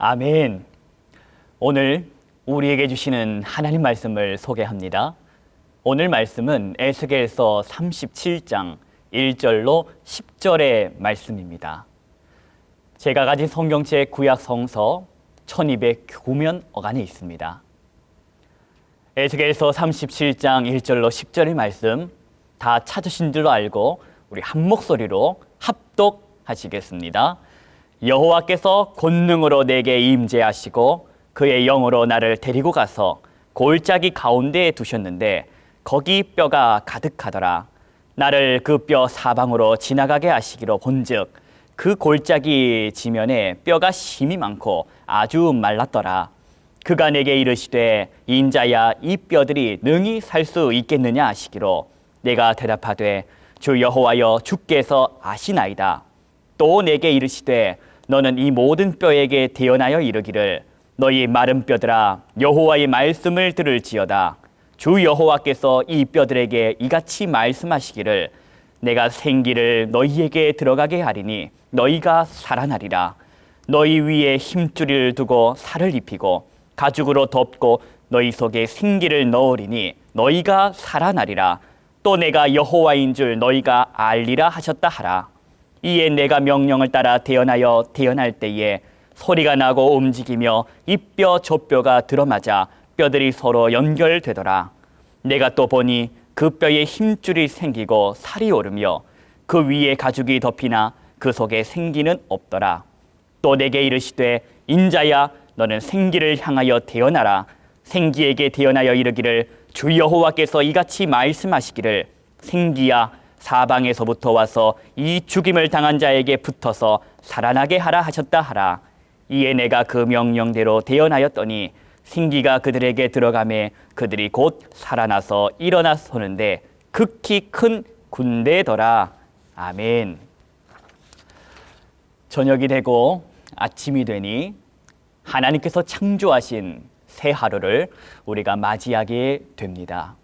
아멘. 오늘 우리에게 주시는 하나님 말씀을 소개합니다. 오늘 말씀은 에스겔서 37장 1절로 10절의 말씀입니다. 제가 가진 성경책 구약 성서 1209면 어간에 있습니다. 에스겔서 37장 1절로 10절의 말씀 다 찾으신 줄로 알고 우리 한 목소리로 합독하시겠습니다. 여호와께서 권능으로 내게 임재하시고 그의 영으로 나를 데리고 가서 골짜기 가운데에 두셨는데 거기 뼈가 가득하더라. 나를 그 뼈 사방으로 지나가게 하시기로 본즉 그 골짜기 지면에 뼈가 심이 많고 아주 말랐더라. 그가 내게 이르시되 인자야 이 뼈들이 능히 살 수 있겠느냐 하시기로 내가 대답하되 주 여호와여 주께서 아시나이다. 또 내게 이르시되 너는 이 모든 뼈에게 대언하여 이르기를 너희 마른 뼈들아 여호와의 말씀을 들을지어다. 주 여호와께서 이 뼈들에게 이같이 말씀하시기를 내가 생기를 너희에게 들어가게 하리니 너희가 살아나리라. 너희 위에 힘줄을 두고 살을 입히고 가죽으로 덮고 너희 속에 생기를 넣으리니 너희가 살아나리라. 또 내가 여호와인 줄 너희가 알리라 하셨다 하라. 이에 내가 명령을 따라 대언할 때에 소리가 나고 움직이며 이 뼈 저 뼈가 들어맞아 뼈들이 서로 연결되더라. 내가 또 보니 그 뼈에 힘줄이 생기고 살이 오르며 그 위에 가죽이 덮이나 그 속에 생기는 없더라. 또 내게 이르시되 인자야 너는 생기를 향하여 대언하라. 생기에게 대언하여 이르기를 주 여호와께서 이같이 말씀하시기를 생기야 사방에서부터 와서 이 죽임을 당한 자에게 붙어서 살아나게 하라 하셨다 하라. 이에 내가 그 명령대로 대언하였더니 생기가 그들에게 들어가매 그들이 곧 살아나서 일어나 서는데 극히 큰 군대더라. 아멘. 저녁이 되고 아침이 되니 하나님께서 창조하신 새 하루를 우리가 맞이하게 됩니다.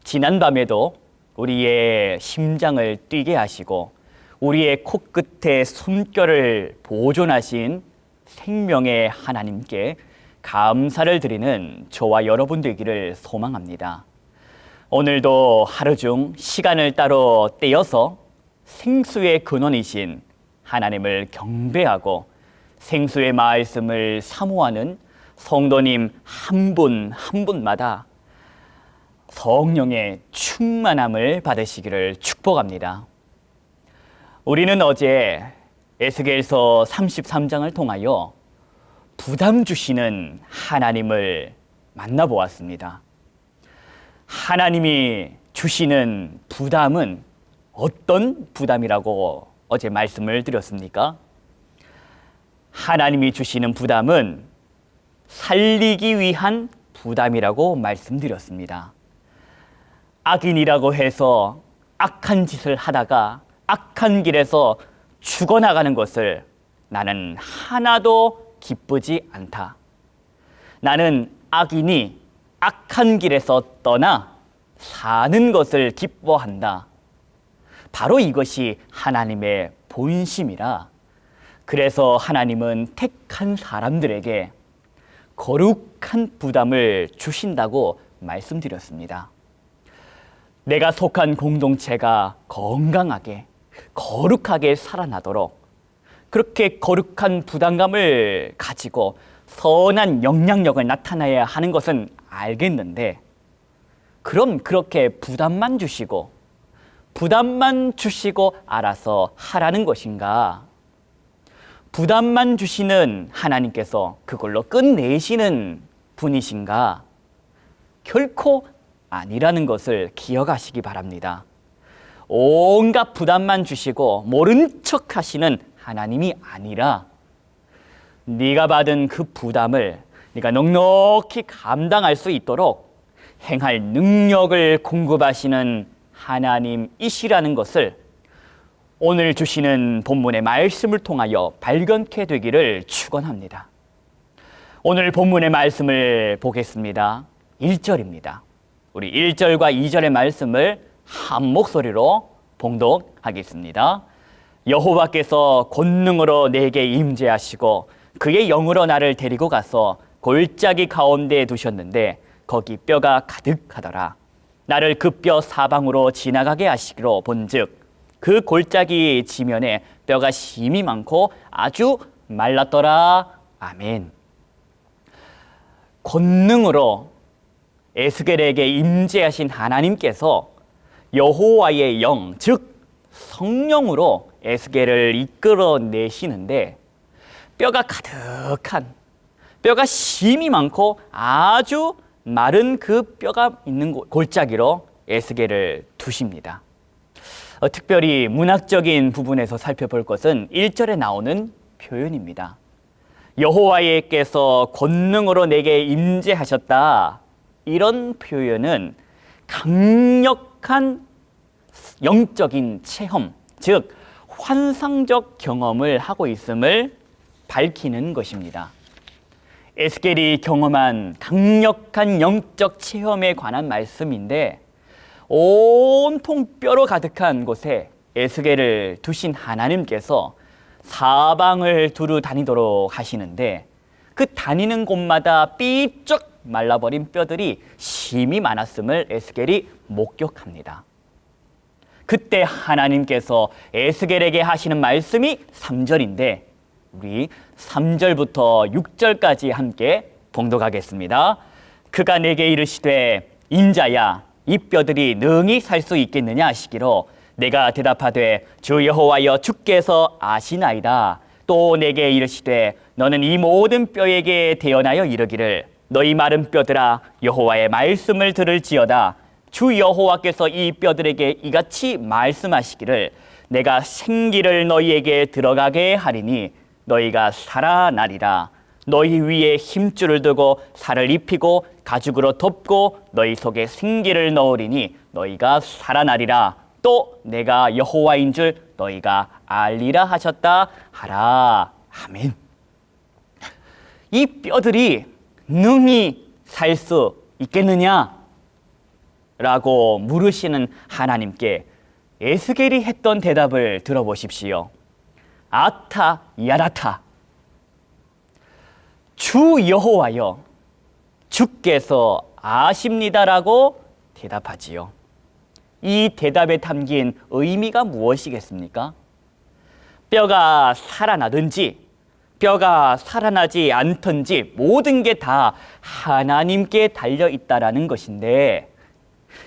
지난밤에도 우리의 심장을 뛰게 하시고 우리의 코끝에 숨결을 보존하신 생명의 하나님께 감사를 드리는 저와 여러분 되기를 소망합니다. 오늘도 하루 중 시간을 따로 떼어서 생수의 근원이신 하나님을 경배하고 생수의 말씀을 사모하는 성도님 한 분 한 분마다 성령의 충만함을 받으시기를 축복합니다. 우리는 어제 에스겔서 33장을 통하여 부담 주시는 하나님을 만나보았습니다. 하나님이 주시는 부담은 어떤 부담이라고 어제 말씀을 드렸습니까? 하나님이 주시는 부담은 살리기 위한 부담이라고 말씀드렸습니다. 악인이라고 해서 악한 짓을 하다가 악한 길에서 죽어나가는 것을 나는 하나도 기쁘지 않다. 나는 악인이 악한 길에서 떠나 사는 것을 기뻐한다. 바로 이것이 하나님의 본심이라. 그래서 하나님은 택한 사람들에게 거룩한 부담을 주신다고 말씀드렸습니다. 내가 속한 공동체가 건강하게 거룩하게 살아나도록 그렇게 거룩한 부담감을 가지고 선한 영향력을 나타내야 하는 것은 알겠는데 그럼 그렇게 부담만 주시고 알아서 하라는 것인가? 부담만 주시는 하나님께서 그걸로 끝내시는 분이신가? 결코 아니라는 것을 기억하시기 바랍니다. 온갖 부담만 주시고 모른 척 하시는 하나님이 아니라 네가 받은 그 부담을 네가 넉넉히 감당할 수 있도록 행할 능력을 공급하시는 하나님이시라는 것을 오늘 주시는 본문의 말씀을 통하여 발견케 되기를 축원합니다. 오늘 본문의 말씀을 보겠습니다. 1절입니다. 우리 1절과 2절의 말씀을 한 목소리로 봉독하겠습니다. 여호와께서 권능으로 내게 임재하시고 그의 영으로 나를 데리고 가서 골짜기 가운데에 두셨는데 거기 뼈가 가득하더라. 나를 그 뼈 사방으로 지나가게 하시기로 본즉 그 골짜기 지면에 뼈가 심이 많고 아주 말랐더라. 아멘. 권능으로 에스겔에게 임재하신 하나님께서 여호와의 영, 즉 성령으로 에스겔을 이끌어내시는데 뼈가 가득한, 뼈가 심이 많고 아주 마른 그 뼈가 있는 골짜기로 에스겔을 두십니다. 특별히 문학적인 부분에서 살펴볼 것은 1절에 나오는 표현입니다. 여호와께서 권능으로 내게 임재하셨다. 이런 표현은 강력한 영적인 체험, 즉 환상적 경험을 하고 있음을 밝히는 것입니다. 에스겔이 경험한 강력한 영적 체험에 관한 말씀인데 온통 뼈로 가득한 곳에 에스겔을 두신 하나님께서 사방을 두루 다니도록 하시는데 그 다니는 곳마다 삐쩍 말라버린 뼈들이 심이 많았음을 에스겔이 목격합니다. 그때 하나님께서 에스겔에게 하시는 말씀이 3절인데 우리 3절부터 6절까지 함께 봉독하겠습니다. 그가 내게 이르시되 인자야 이 뼈들이 능히 살 수 있겠느냐 하시기로 내가 대답하되 주 여호와여 주께서 아시나이다. 또 내게 이르시되 너는 이 모든 뼈에게 대언하여 이르기를 너희 마른 뼈들아 여호와의 말씀을 들을지어다. 주 여호와께서 이 뼈들에게 이같이 말씀하시기를 내가 생기를 너희에게 들어가게 하리니 너희가 살아나리라. 너희 위에 힘줄을 두고 살을 입히고 가죽으로 덮고 너희 속에 생기를 넣으리니 너희가 살아나리라. 또 내가 여호와인 줄 너희가 알리라 하셨다 하라. 아멘. 이 뼈들이 능히 살 수 있겠느냐? 라고 물으시는 하나님께 에스겔이 했던 대답을 들어보십시오. 아타 야라타. 주 여호와여 주께서 아십니다라고 대답하지요. 이 대답에 담긴 의미가 무엇이겠습니까? 뼈가 살아나든지 뼈가 살아나지 않든지 모든 게 다 하나님께 달려 있다라는 것인데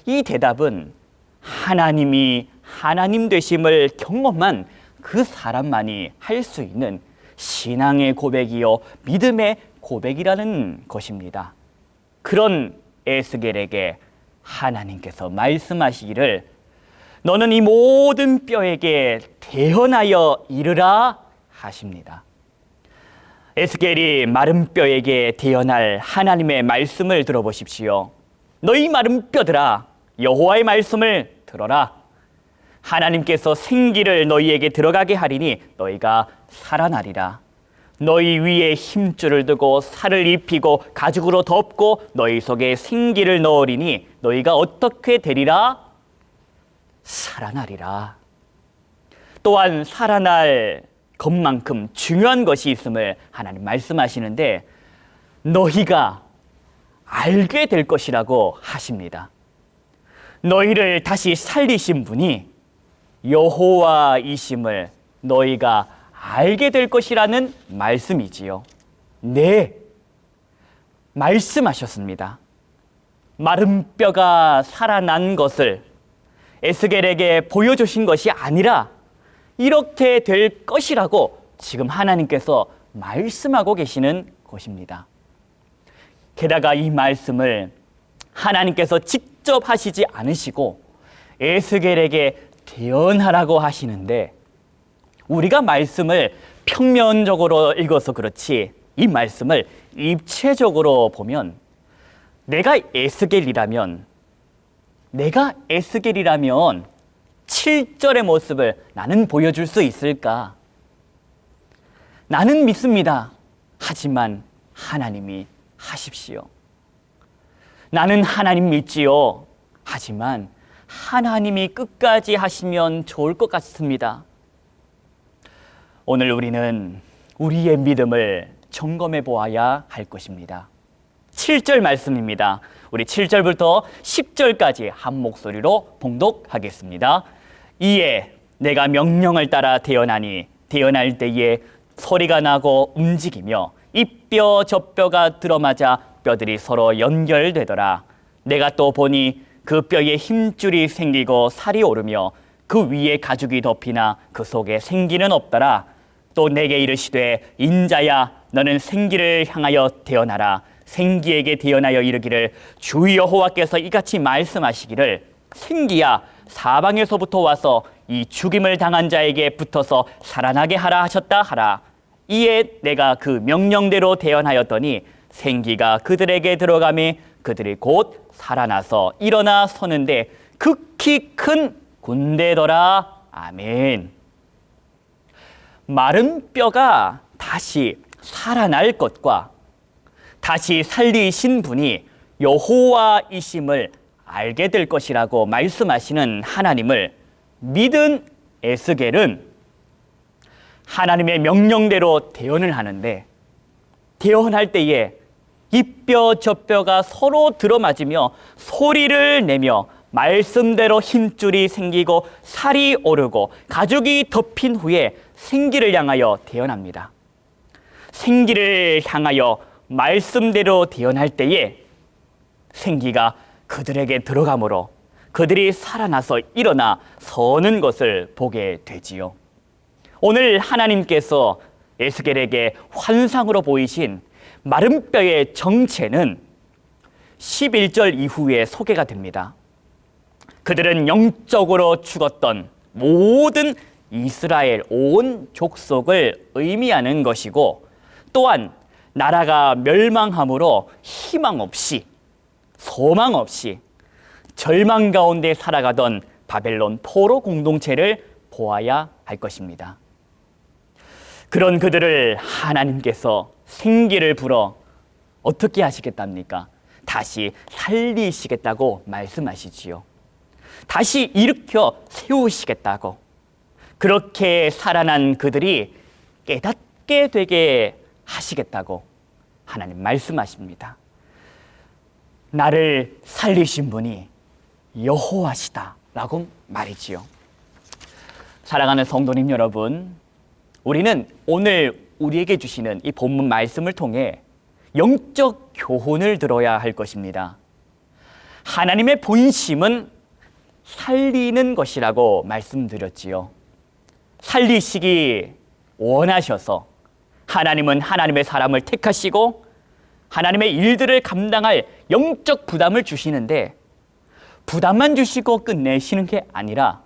이 대답은 하나님이 하나님 되심을 경험한 그 사람만이 할 수 있는 신앙의 고백이요 믿음의 고백이라는 것입니다. 그런 에스겔에게 하나님께서 말씀하시기를 너는 이 모든 뼈에게 대언하여 이르라 하십니다. 에스겔이 마른 뼈에게 대언할 하나님의 말씀을 들어보십시오. 너희 마른 뼈들아 여호와의 말씀을 들어라. 하나님께서 생기를 너희에게 들어가게 하리니 너희가 살아나리라. 너희 위에 힘줄을 두고 살을 입히고 가죽으로 덮고 너희 속에 생기를 넣으리니 너희가 어떻게 되리라? 살아나리라. 또한 살아날 것만큼 중요한 것이 있음을 하나님 말씀하시는데 너희가 알게 될 것이라고 하십니다. 너희를 다시 살리신 분이 여호와이심을 너희가 알게 될 것이라는 말씀이지요. 네, 말씀하셨습니다. 마른 뼈가 살아난 것을 에스겔에게 보여주신 것이 아니라 이렇게 될 것이라고 지금 하나님께서 말씀하고 계시는 것입니다. 게다가 이 말씀을 하나님께서 직접 하시지 않으시고 에스겔에게 대언하라고 하시는데 우리가 말씀을 평면적으로 읽어서 그렇지 이 말씀을 입체적으로 보면 내가 에스겔이라면 7절의 모습을 나는 보여줄 수 있을까? 나는 믿습니다. 하지만 하나님이 하십시오. 나는 하나님 믿지요. 하지만 하나님이 끝까지 하시면 좋을 것 같습니다. 오늘 우리는 우리의 믿음을 점검해 보아야 할 것입니다. 7절 말씀입니다. 우리 7절부터 10절까지 한 목소리로 봉독하겠습니다. 이에 내가 명령을 따라 태어나니 태어날 때에 소리가 나고 움직이며 이 뼈 저 뼈가 들어맞아 뼈들이 서로 연결되더라. 내가 또 보니 그 뼈에 힘줄이 생기고 살이 오르며 그 위에 가죽이 덮이나 그 속에 생기는 없더라. 또 내게 이르시되 인자야 너는 생기를 향하여 태어나라. 생기에게 태어나여 이르기를 주 여호와께서 이같이 말씀하시기를 생기야 사방에서부터 와서 이 죽임을 당한 자에게 붙어서 살아나게 하라 하셨다 하라. 이에 내가 그 명령대로 태어나였더니 생기가 그들에게 들어가매 그들이 곧 살아나서 일어나 서는데 극히 큰 군대더라. 아멘. 마른 뼈가 다시 살아날 것과 다시 살리신 분이 여호와이심을 알게 될 것이라고 말씀하시는 하나님을 믿은 에스겔은 하나님의 명령대로 대언을 하는데 대언할 때에 이 뼈 저 뼈가 서로 들어맞으며 소리를 내며 말씀대로 힘줄이 생기고 살이 오르고 가죽이 덮인 후에 생기를 향하여 대언합니다. 생기를 향하여 말씀대로 대언할 때에 생기가 그들에게 들어가므로 그들이 살아나서 일어나 서는 것을 보게 되지요. 오늘 하나님께서 에스겔에게 환상으로 보이신 마른 뼈의 정체는 11절 이후에 소개가 됩니다. 그들은 영적으로 죽었던 모든 이스라엘 온 족속을 의미하는 것이고 또한 나라가 멸망함으로 희망 없이 소망 없이 절망 가운데 살아가던 바벨론 포로 공동체를 보아야 할 것입니다. 그런 그들을 하나님께서 생기를 불어 어떻게 하시겠답니까? 다시 살리시겠다고 말씀하시지요. 다시 일으켜 세우시겠다고. 그렇게 살아난 그들이 깨닫게 되게 하시겠다고 하나님 말씀하십니다. 나를 살리신 분이 여호와시다라고 말이지요. 사랑하는 성도님 여러분, 우리는 오늘 우리에게 주시는 이 본문 말씀을 통해 영적 교훈을 들어야 할 것입니다. 하나님의 본심은 살리는 것이라고 말씀드렸지요. 살리시기 원하셔서 하나님은 하나님의 사람을 택하시고 하나님의 일들을 감당할 영적 부담을 주시는데 부담만 주시고 끝내시는 게 아니라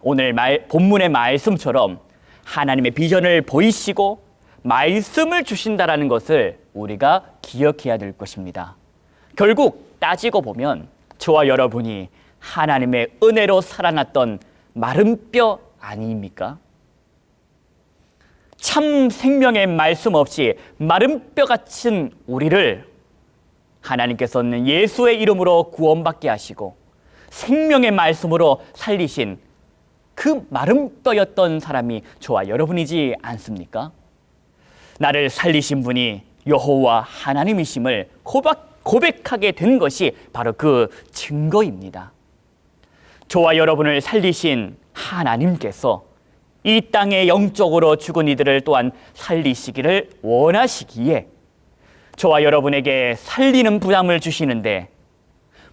오늘 본문의 말씀처럼 하나님의 비전을 보이시고 말씀을 주신다라는 것을 우리가 기억해야 될 것입니다. 결국 따지고 보면 저와 여러분이 하나님의 은혜로 살아났던 마른 뼈 아닙니까? 참 생명의 말씀 없이 마른 뼈 같은 우리를 하나님께서는 예수의 이름으로 구원받게 하시고 생명의 말씀으로 살리신 그 마른 뼈였던 사람이 저와 여러분이지 않습니까? 나를 살리신 분이 여호와 하나님이심을 고백하게 된 것이 바로 그 증거입니다. 저와 여러분을 살리신 하나님께서 이 땅에 영적으로 죽은 이들을 또한 살리시기를 원하시기에 저와 여러분에게 살리는 부담을 주시는데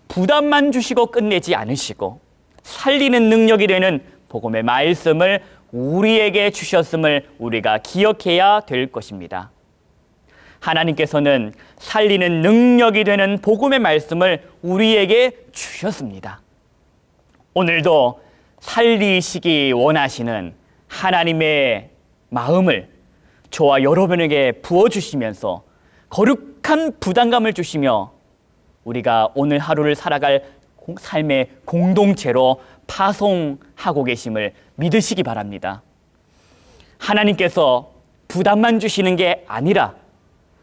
부담만 주시고 끝내지 않으시고 살리는 능력이 되는 복음의 말씀을 우리에게 주셨음을 우리가 기억해야 될 것입니다. 하나님께서는 살리는 능력이 되는 복음의 말씀을 우리에게 주셨습니다. 오늘도 살리시기 원하시는 하나님의 마음을 저와 여러분에게 부어주시면서 거룩한 부담감을 주시며 우리가 오늘 하루를 살아갈 삶의 공동체로 파송하고 계심을 믿으시기 바랍니다. 하나님께서 부담만 주시는 게 아니라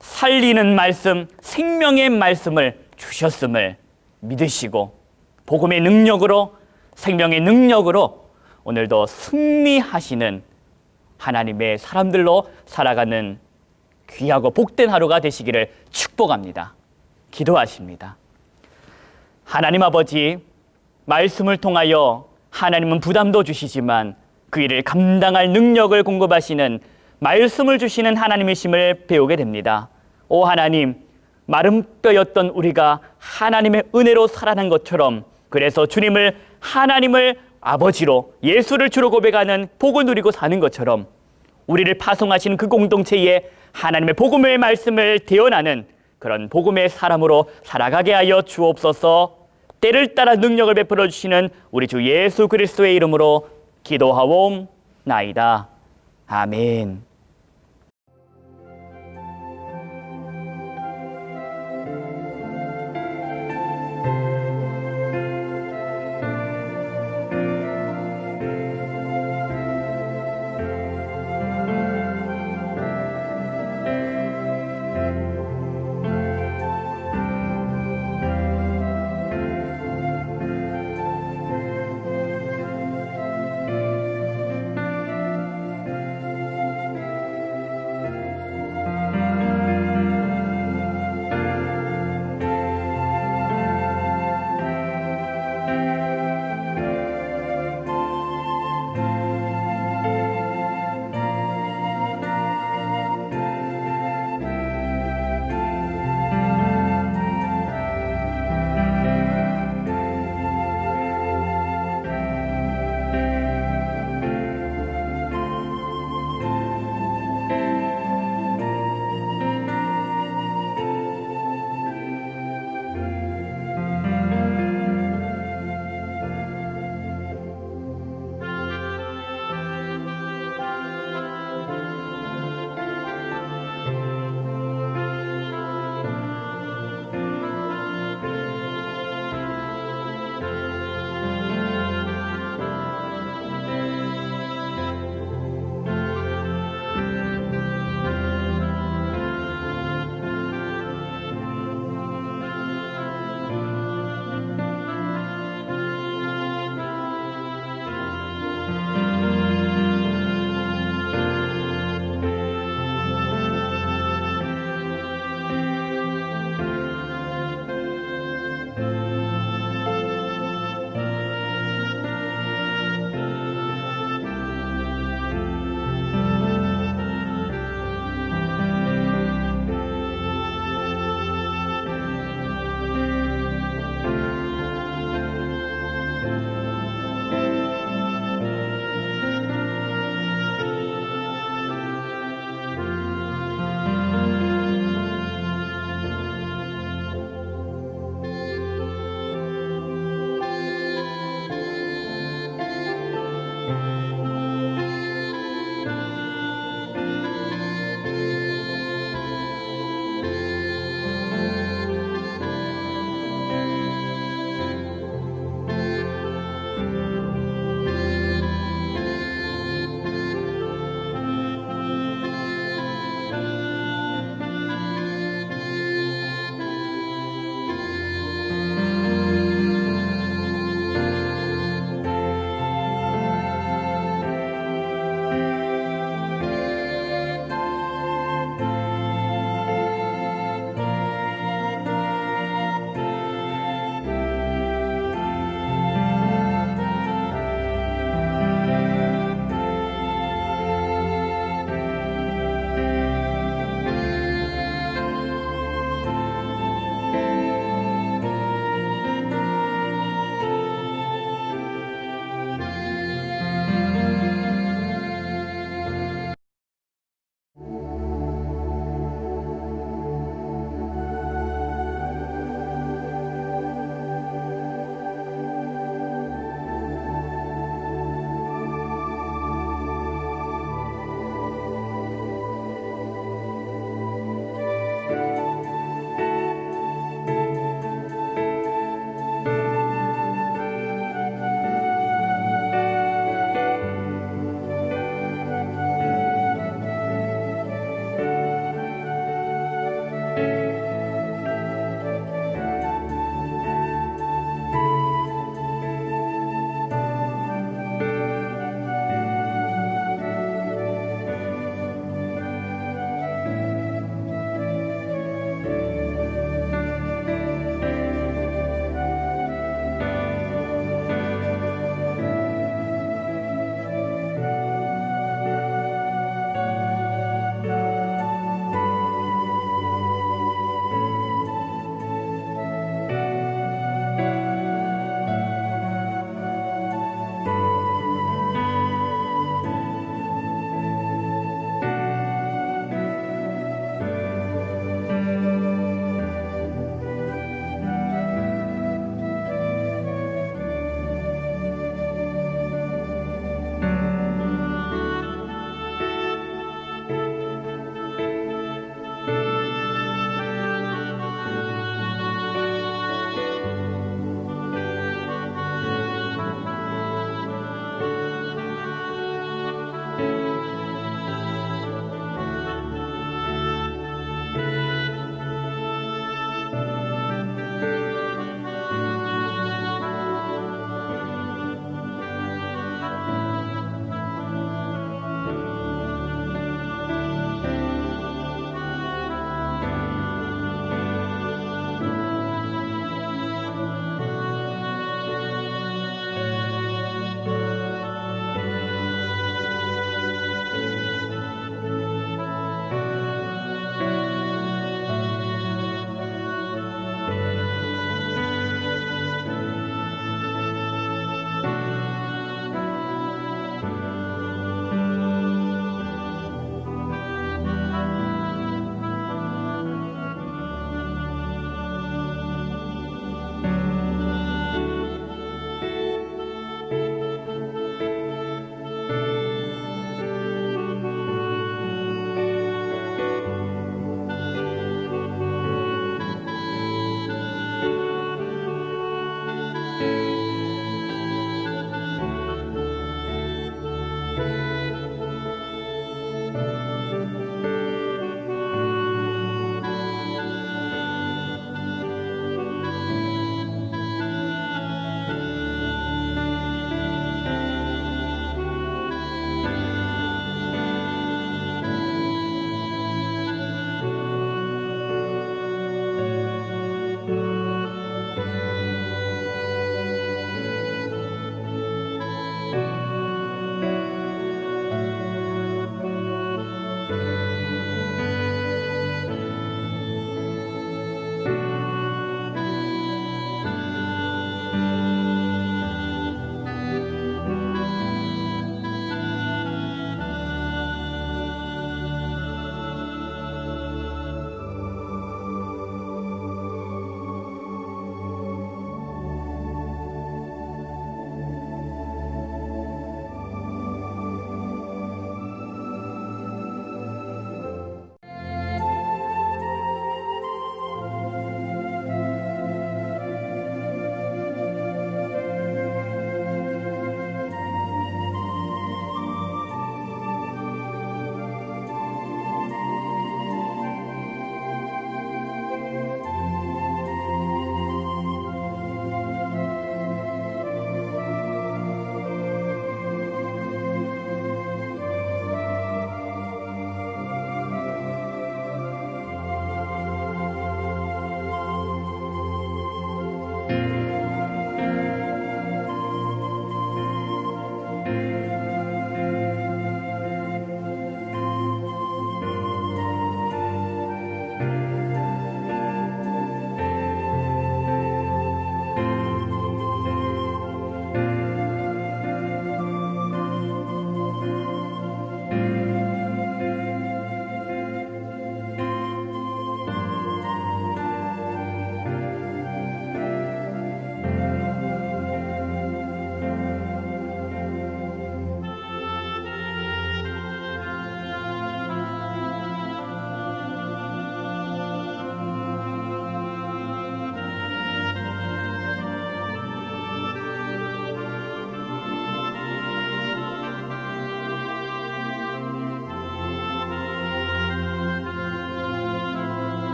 살리는 말씀, 생명의 말씀을 주셨음을 믿으시고 복음의 능력으로 생명의 능력으로 오늘도 승리하시는 하나님의 사람들로 살아가는 귀하고 복된 하루가 되시기를 축복합니다. 기도하십니다. 하나님 아버지, 말씀을 통하여 하나님은 부담도 주시지만 그 일을 감당할 능력을 공급하시는 말씀을 주시는 하나님이심을 배우게 됩니다. 오 하나님, 마른 뼈였던 우리가 하나님의 은혜로 살아난 것처럼, 그래서 주님을 하나님을 아버지로, 예수를 주로 고백하는 복을 누리고 사는 것처럼 우리를 파송하신 그 공동체에 하나님의 복음의 말씀을 대언하는 그런 복음의 사람으로 살아가게 하여 주옵소서. 때를 따라 능력을 베풀어 주시는 우리 주 예수 그리스도의 이름으로 기도하옵나이다. 아멘.